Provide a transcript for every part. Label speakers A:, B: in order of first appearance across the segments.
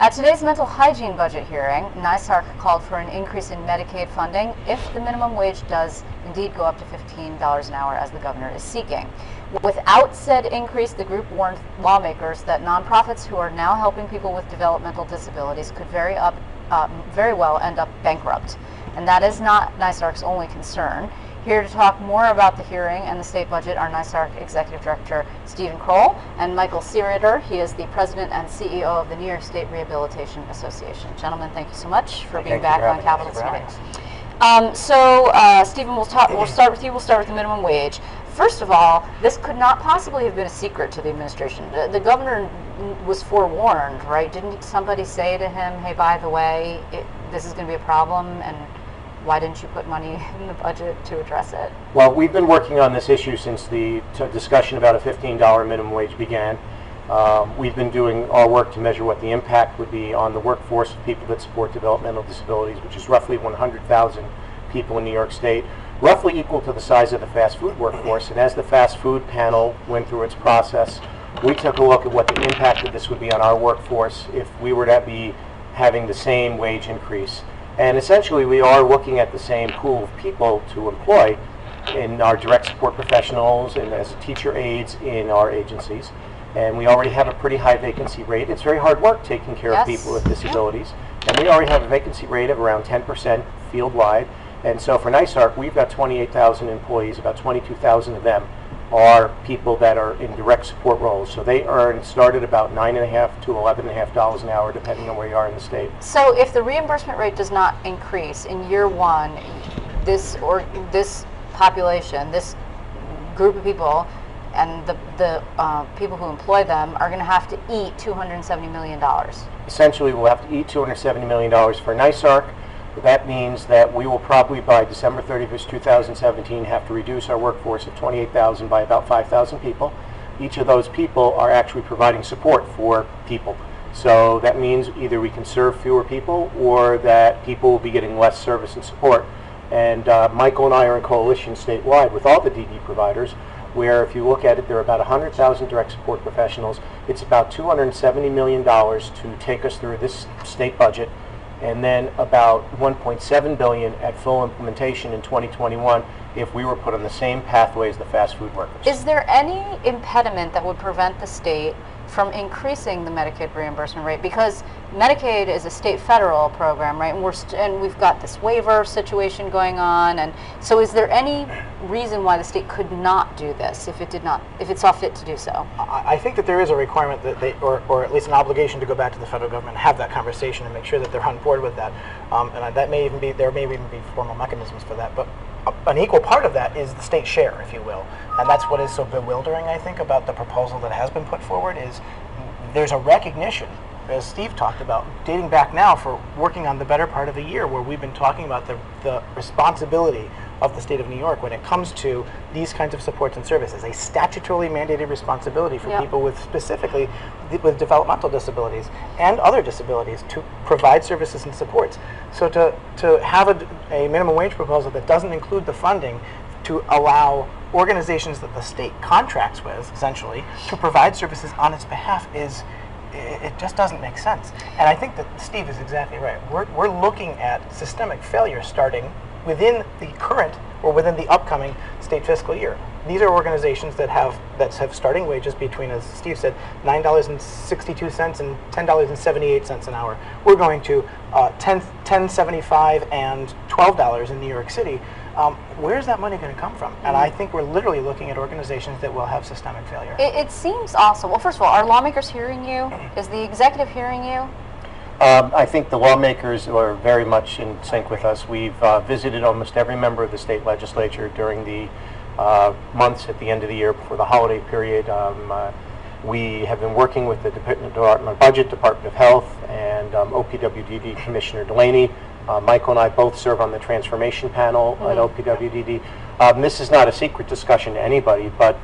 A: At today's mental hygiene budget hearing, NYSARC called for an increase in Medicaid funding if the minimum wage does indeed go up to $15 an hour as the governor is seeking. Without said increase, the group warned lawmakers that nonprofits who are now helping people with developmental disabilities could very well end up bankrupt. And that is not NYSARC's only concern. Here to talk more about the hearing and the state budget are NYSARC Executive Director Stephen Kroll and Michael Seereiter. He is the President and CEO of the New York State Rehabilitation Association. Gentlemen, thank you so much for being back on Capitol TV. Stephen, we'll start with you. We'll start with the minimum wage. First of all, this could not possibly have been a secret to the administration. The governor was forewarned, right? Didn't somebody say to him, hey, by the way, this is going to be a problem, and why didn't you put money in the budget to address it?
B: Well, we've been working on this issue since the discussion about a $15 minimum wage began. We've been doing our work to measure what the impact would be on the workforce of people that support developmental disabilities, which is roughly 100,000 people in New York State, roughly equal to the size of the fast food workforce. And as the fast food panel went through its process, we took a look at what the impact of this would be on our workforce if we were to be having the same wage increase. And essentially, we are looking at the same pool of people to employ in our direct support professionals and as teacher aides in our agencies. And we already have a pretty high vacancy rate. It's very hard work taking care of people with disabilities. And we already have a vacancy rate of around 10% field-wide. And so for NYSARC, we've got 28,000 employees. About 22,000 of them are people that are in direct support roles. So they start at about $9.50 to $11.50 an hour, depending on where you are in the state.
A: So if the reimbursement rate does not increase in year one, this population, this group of people, and the people who employ them are going to have to eat $270 million.
B: Essentially, we'll have to eat $270 million for NYSARC. That means that we will probably, by December 31st, 2017, have to reduce our workforce of 28,000 by about 5,000 people. Each of those people are actually providing support for people. So that means either we can serve fewer people or that people will be getting less service and support. And Michael and I are in coalition statewide with all the DD providers, where if you look at it, there are about 100,000 direct support professionals. It's about $270 million to take us through this state budget, and then about $1.7 billion at full implementation in 2021 if we were put on the same pathway as the fast food workers.
A: Is there any impediment that would prevent the state from increasing the Medicaid reimbursement rate? Because Medicaid is a state federal program, right? And we've got this waiver situation going on, and so is there any reason why the state could not do this if it saw fit to do so?
C: I think that there is a requirement that they, or at least an obligation to go back to the federal government and have that conversation and make sure that they're on board with that. And that may even be, there may even be formal mechanisms for that. But an equal part of that is the state share, if you will. And that's what is so bewildering, I think, about the proposal that has been put forward is there's a recognition, as Steve talked about, dating back now for working on the better part of a year where we've been talking about the responsibility of the state of New York when it comes to these kinds of supports and services, a statutorily mandated responsibility for people with specifically with developmental disabilities and other disabilities to provide services and supports. So to have a minimum wage proposal that doesn't include the funding to allow organizations that the state contracts with, essentially, to provide services on its behalf it just doesn't make sense. And I think that Steve is exactly right. We're looking at systemic failure starting within the current or within the upcoming state fiscal year. These are organizations that have starting wages between, as Steve said, $9.62 and $10.78 an hour. We're going to $10.75 and $12 in New York City. Where's that money going to come from? And I think we're literally looking at organizations that will have systemic failure.
A: It seems awesome. Well, first of all, are lawmakers hearing you? Is the executive hearing you?
B: I think the lawmakers are very much in sync with us. We've visited almost every member of the state legislature during the months at the end of the year before the holiday period. We have been working with the Department of Budget, Department of Health, and OPWDD Commissioner Delaney. Michael and I both serve on the transformation panel at OPWDD. This is not a secret discussion to anybody, but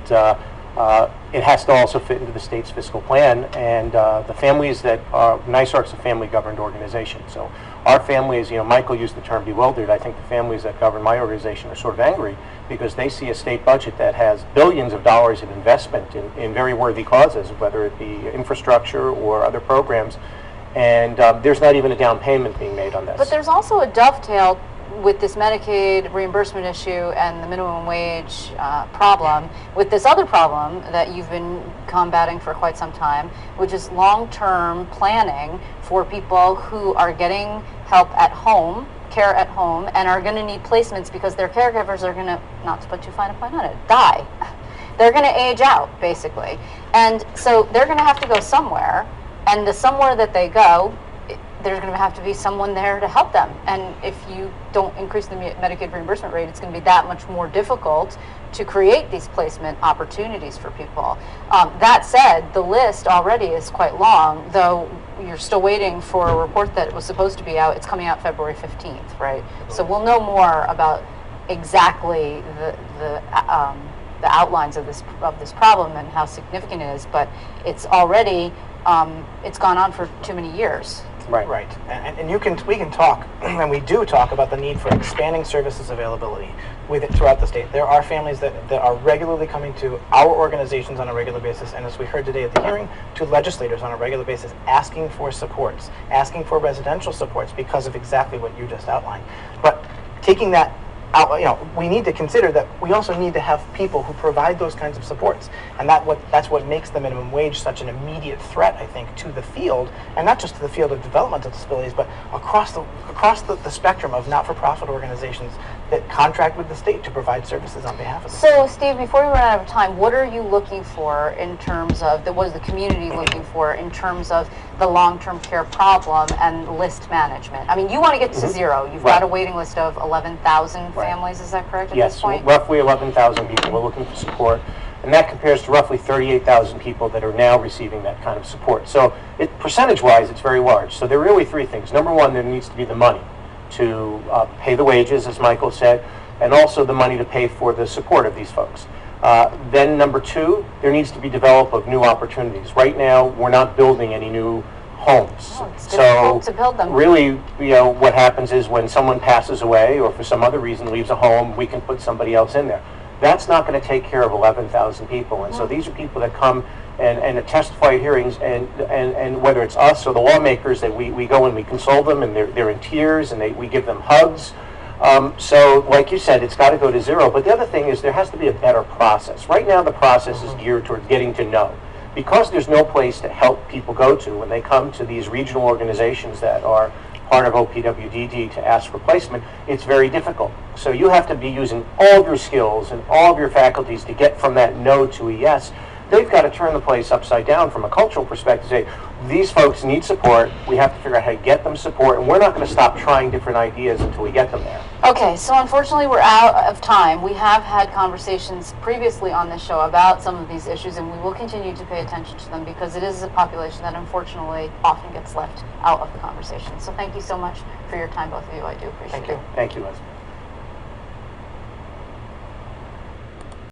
B: it has to also fit into the state's fiscal plan, and the families that NYSARC's a family-governed organization. So our families, Michael used the term bewildered. I think the families that govern my organization are sort of angry because they see a state budget that has billions of dollars of investment in very worthy causes, whether it be infrastructure or other programs, and there's not even a down payment being made on this.
A: But there's also a dovetail with this Medicaid reimbursement issue and the minimum wage problem, with this other problem that you've been combating for quite some time, which is long-term planning for people who are getting help at home, care at home, and are going to need placements because their caregivers are going to, not to put too fine a point on it, die. They're going to age out, basically. And so they're going to have to go somewhere, and the somewhere that they go, there's going to have to be someone there to help them. And if you don't increase the Medicaid reimbursement rate, it's going to be that much more difficult to create these placement opportunities for people. That said, the list already is quite long, though you're still waiting for a report that was supposed to be out. It's coming out February 15th, right? So we'll know more about exactly the outlines of this problem and how significant it is, but it's already, it's gone on for too many years.
C: Right. And we can talk, and we do talk about the need for expanding services availability with it throughout the state. There are families that are regularly coming to our organizations on a regular basis, and as we heard today at the hearing, to legislators on a regular basis, asking for supports, asking for residential supports because of exactly what you just outlined. But taking that out, we need to consider that we also need to have people who provide those kinds of supports, and that's what makes the minimum wage such an immediate threat, I think, to the field, and not just to the field of developmental disabilities, but across the spectrum of not-for-profit organizations that contract with the state to provide services on behalf of them.
A: So, Steve, before we run out of time, what are you looking for in terms of, what is the community looking for in terms of the long-term care problem and list management? I mean, you want to get to zero. You've got a waiting list of 11,000 families, is that correct at this point?
B: Yes, roughly 11,000 people we're looking for support, and that compares to roughly 38,000 people that are now receiving that kind of support. So percentage-wise, it's very large. So there are really three things. Number one, there needs to be the money to pay the wages, as Michael said, and also the money to pay for the support of these folks. Then number two, there needs to be development of new opportunities. Right now, we're not building any new homes.
A: It's difficult to build them.
B: Really, what happens is when someone passes away or for some other reason leaves a home, we can put somebody else in there. That's not going to take care of 11,000 people. And so these are people that come and testify at hearings, and whether it's us or the lawmakers, that we go and we console them, and they're in tears, and we give them hugs. So, like you said, it's got to go to zero. But the other thing is there has to be a better process. Right now, the process is geared towards getting to know. Because there's no place to help people go to when they come to these regional organizations that are part of OPWDD to ask for placement, it's very difficult. So you have to be using all of your skills and all of your faculties to get from that no to a yes. They've got to turn the place upside down from a cultural perspective, say, these folks need support, we have to figure out how to get them support, and we're not going to stop trying different ideas until we get them there.
A: Okay, so unfortunately we're out of time. We have had conversations previously on this show about some of these issues, and we will continue to pay attention to them because it is a population that unfortunately often gets left out of the conversation. So thank you so much for your time, both of you. I do appreciate it.
B: Thank you, Leslie.